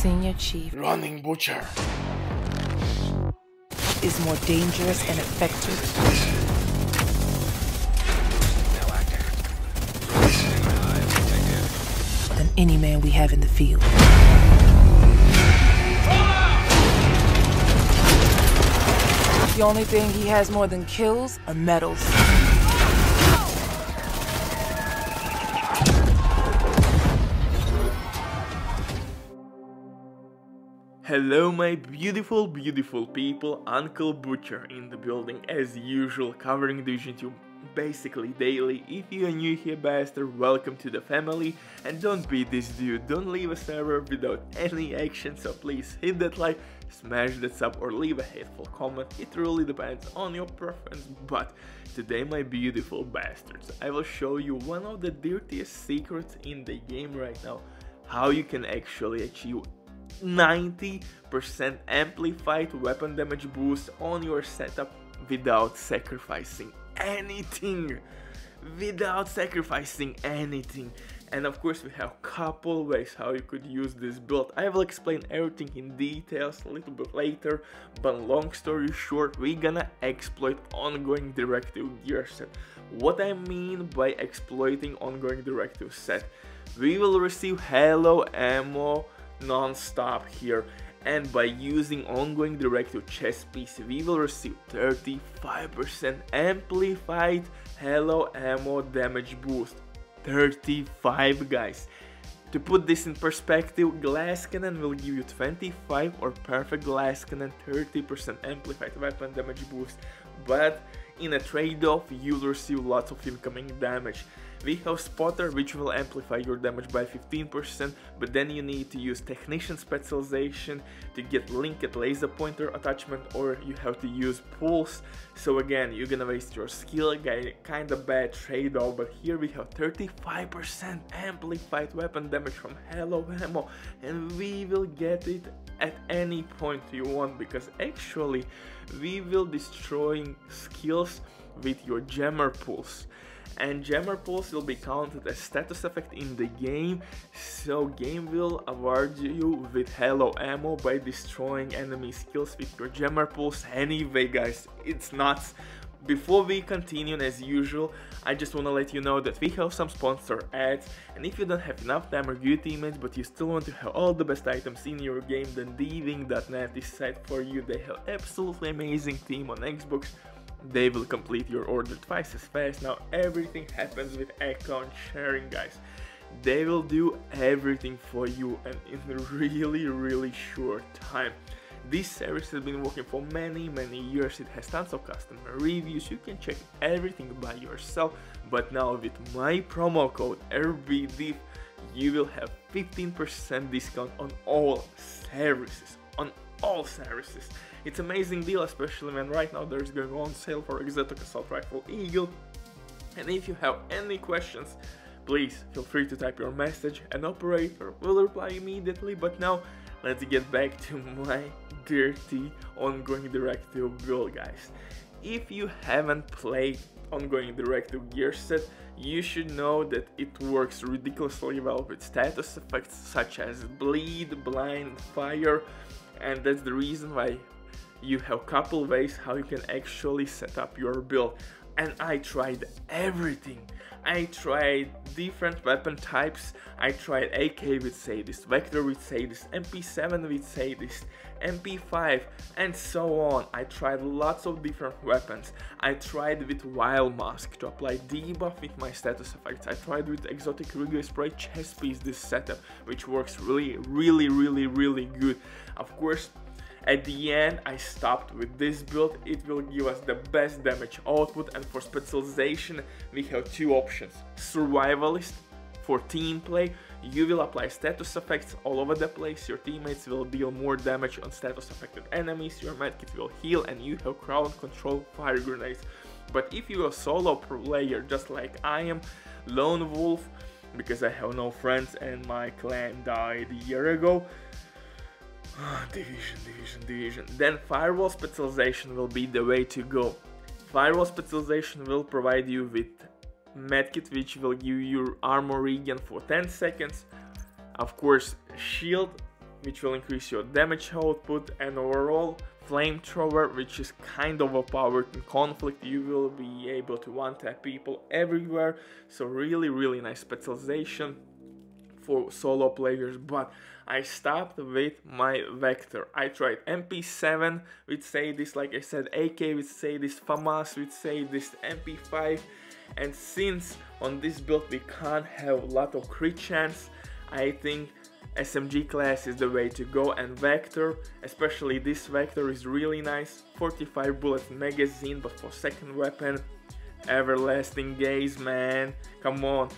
Senior Chief Running Butcher is more dangerous and effective than any man we have in the field. The only thing he has more than kills are medals. Hello my beautiful people, Uncle Butcher in the building as usual, covering Division 2 basically daily. If you are new here, bastard, welcome to the family, and don't be this dude, don't leave a server without any action, so please hit that like, smash that sub or leave a hateful comment. It really depends on your preference. But today my beautiful bastards, I will show you one of the dirtiest secrets in the game right now, how you can actually achieve 90% amplified weapon damage boost on your setup without sacrificing anything. And of course we have a couple ways how you could use this build. I will explain everything in details a little bit later, but long story short, we're gonna exploit ongoing directive gear set. What I mean by exploiting ongoing directive set, we will receive halo ammo non-stop here, and by using ongoing directive chest piece we will receive 35% amplified halo ammo damage boost. 35, guys. To put this in perspective, glass cannon will give you 25, or perfect glass cannon 30% amplified weapon damage boost, but in a trade-off you will receive lots of incoming damage. We have spotter, which will amplify your damage by 15%, but then you need to use technician specialization to get linked laser pointer attachment, or you have to use pulse. So again, you're gonna waste your skill, kinda bad trade-off, but here we have 35% amplified weapon damage from halo ammo, and we will get it at any point you want, because actually we will destroying skills with your jammer pulse. And jammer pulse will be counted as status effect in the game, so game will award you with halo ammo by destroying enemy skills with your jammer pulse. Anyway guys, it's nuts. Before we continue, as usual, I just wanna let you know that we have some sponsor ads, and if you don't have enough time or good teammates but you still want to have all the best items in your game, then dwing.net is set for you. They have absolutely amazing team on Xbox. They will complete your order twice as fast. Now everything happens with account sharing, guys. They will do everything for you and in a really short time. This service has been working for many years. It has tons of customer reviews. You can check everything by yourself, but now with my promo code RBDIV you will have 15% discount on all services. It's amazing deal, especially when right now there's going on sale for Exotic Assault Rifle Eagle. And if you have any questions, please feel free to type your message, and operator will reply immediately. But now let's get back to my dirty ongoing directive build, guys. If you haven't played ongoing directive gear set, you should know that it works ridiculously well with status effects such as bleed, blind, fire, and that's the reason why you have couple ways how you can actually set up your build. And I tried everything. I tried different weapon types. I tried AK with Sadist, Vector with Sadist, MP7 with Sadist, MP5, and so on. I tried lots of different weapons. I tried with Wild Mask to apply debuff with my status effects. I tried with Exotic Rigor Spray chest piece this setup, which works really good. Of course, at the end I stopped with this build. It will give us the best damage output, and for specialization we have two options. Survivalist, for team play, you will apply status effects all over the place. Your teammates will deal more damage on status affected enemies, your medkit will heal, and you have crowd control fire grenades. But if you're a solo player just like I am, lone wolf, because I have no friends and my clan died a year ago, division, then firewall specialization will be the way to go. Firewall specialization will provide you with medkit, which will give you armor regen for 10 seconds, of course shield which will increase your damage output, and overall flamethrower, which is kind of overpowered in conflict. You will be able to one-tap people everywhere, so really nice specialization for solo players. But I stopped with my Vector. I tried MP7 with Sadist, like I said, AK with Sadist, FAMAS with Sadist, MP5, and since on this build we can't have a lot of crit chance, I think SMG class is the way to go, and Vector, especially this Vector, is really nice. 45 bullets magazine, but for second weapon, everlasting gaze, man, come on.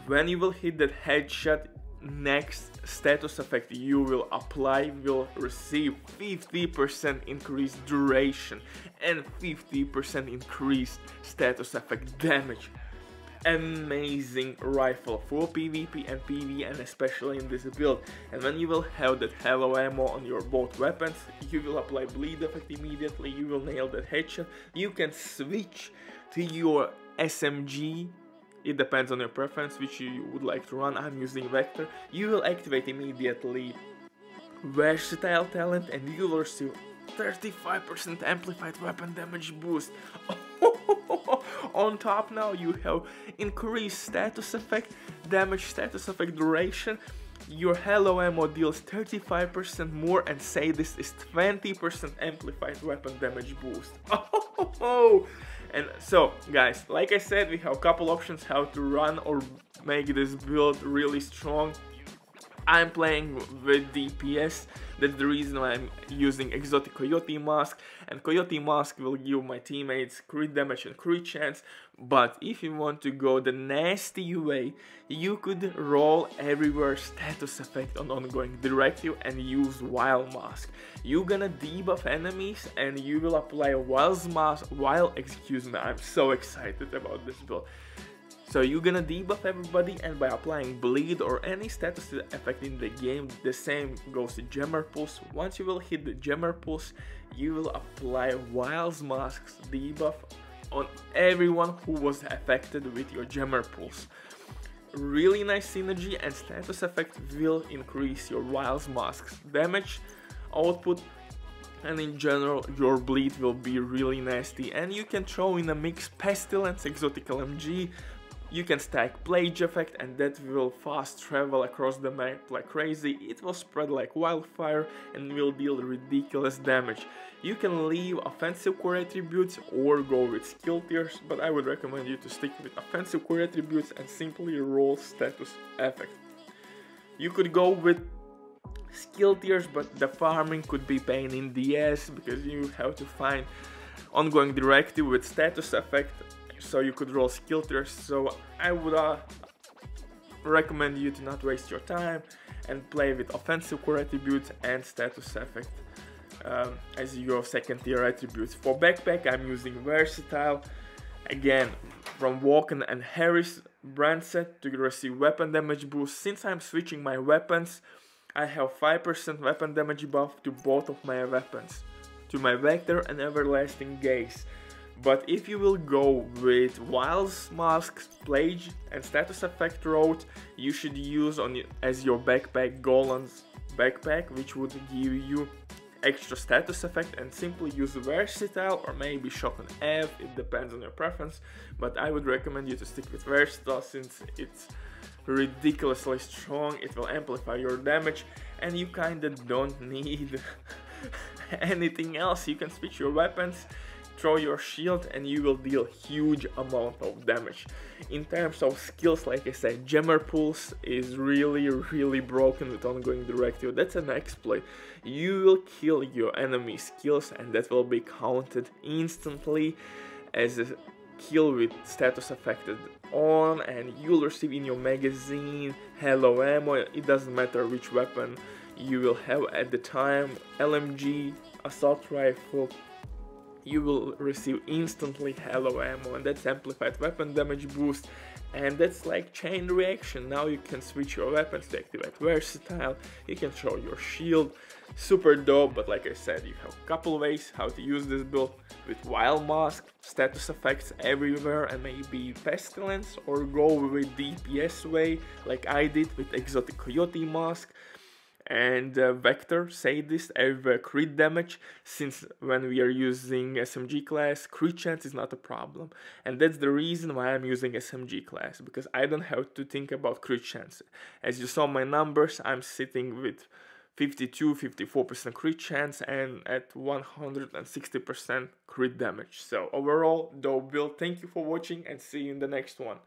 When you will hit that headshot, next status effect you will apply will receive 50% increased duration and 50% increased status effect damage. Amazing rifle for PvP and PvE, and especially in this build. And when you will have that halo ammo on your both weapons, you will apply bleed effect immediately, you will nail that headshot. You can switch to your SMG, it depends on your preference which you would like to run. I'm using Vector. You will activate immediately versatile talent and you will receive 35% amplified weapon damage boost. On top now you have increased status effect damage, status effect duration. Your halo ammo deals 35% more, and Sadist is 20% amplified weapon damage boost. And so guys, like I said, we have a couple options how to run or make this build really strong. I'm playing with DPS, that's the reason why I'm using exotic Coyote mask, and Coyote mask will give my teammates crit damage and crit chance. But if you want to go the nasty way, you could roll everywhere status effect on ongoing directive and use wild mask. You're gonna debuff enemies and you will apply wild mask while, excuse me, I'm so excited about this build. So you're gonna debuff everybody, and by applying bleed or any status effect in the game, the same goes to Jammer Pulse. Once you will hit the Jammer Pulse, you will apply Wild's Mask's debuff on everyone who was affected with your Jammer Pulse. Really nice synergy, and status effect will increase your Wild's Mask's damage output, and in general your bleed will be really nasty. And you can throw in a mix Pestilence, Exotic LMG. You can stack Plague Effect, and that will fast travel across the map like crazy. It will spread like wildfire and will deal ridiculous damage. You can leave offensive core attributes or go with skill tiers, but I would recommend you to stick with offensive core attributes and simply roll status effect. You could go with skill tiers, but the farming could be pain in the ass because you have to find ongoing directive with status effect, so you could roll skill tiers. So I would recommend you to not waste your time and play with offensive core attributes and status effect as your second tier attributes. For backpack, I'm using versatile, again from Walken and Harris brand set, to receive weapon damage boost. Since I'm switching my weapons, I have 5% weapon damage buff to both of my weapons, to my Vector and Everlasting Gaze. But if you will go with Wild's Mask, Plague and status effect route, you should use as your backpack Golan's backpack, which would give you extra status effect, and simply use versatile or maybe shotgun F, it depends on your preference. But I would recommend you to stick with versatile since it's ridiculously strong, it will amplify your damage and you kinda don't need anything else. You can switch your weapons, throw your shield, and you will deal huge amount of damage. In terms of skills, like I said, Jammer Pulse is really broken with ongoing directive. That's an exploit. You will kill your enemy skills and that will be counted instantly as a kill with status affected on, and you'll receive in your magazine halo ammo. It doesn't matter which weapon you will have at the time, LMG, assault rifle, you will receive instantly halo ammo, and that's amplified weapon damage boost, and that's like chain reaction. Now you can switch your weapons to activate versatile, you can throw your shield, super dope. But like I said, you have a couple ways how to use this build, with Wild Mask, status effects everywhere, and maybe Pestilence, or go with DPS way like I did with Exotic Coyote Mask. And Vector, Sadist, have crit damage, since when we are using SMG class, crit chance is not a problem. And that's the reason why I'm using SMG class, because I don't have to think about crit chance. As you saw my numbers, I'm sitting with 52-54% crit chance and at 160% crit damage. So overall, dope build. Thank you for watching and see you in the next one.